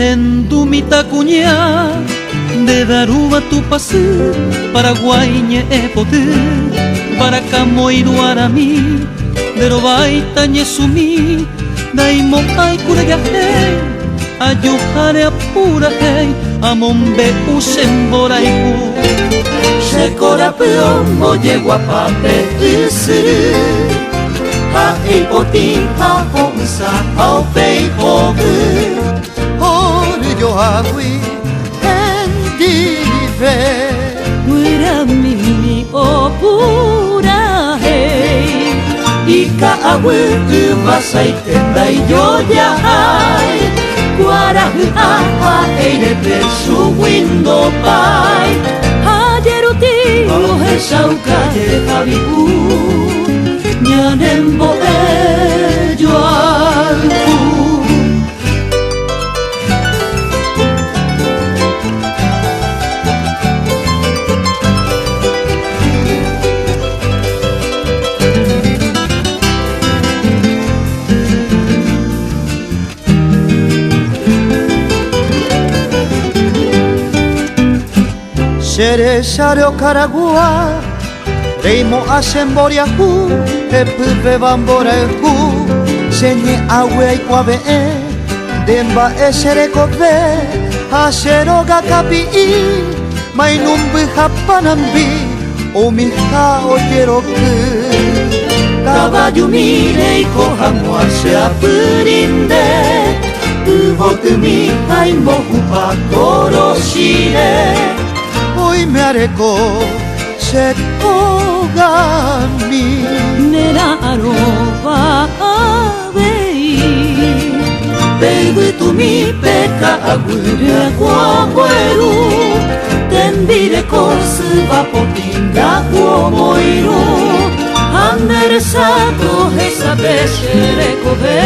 Tendo mita cuñá de Darúa tu pasé, Paraguay é poder, para Camoiro Aramí, de Robaita ñe sumi, Daimo ai curagahei, ayuhare apura hei, amombe usemboraiku. Shekora plomo yeguapape usuru, ha ipoti ha onsa ha peipogu. Yo agui endive Wira mimi o pura hei Ika awu umasai tendai yo ya hai Guarahu aha eire presu windo pai Hajeruti ohe sauka ye habiku Nyanembo e yo alku Shereshareo Karagua Reimo Ashemboriahu Epuve Bamborahu Senye Awe Ikwabe Demba Esherekove Hasheroga Kapi Mainumbi Hapanambi Omiha Oyeroku Caballo mire y cojamo hacia Purinde Uboku mi haimo hupa koroshire Hoy me areko Sekogami Nera aroba abei Baby tu mi peka agure guagueru Tembire kosu vapotinga guomoiru Andere sato esa beshere kobe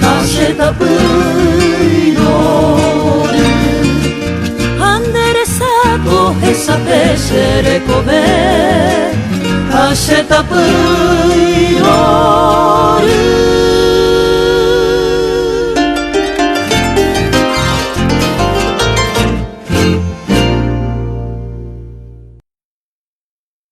Asheta puiroru Andere sato esa beshere kobe Asheta puiroru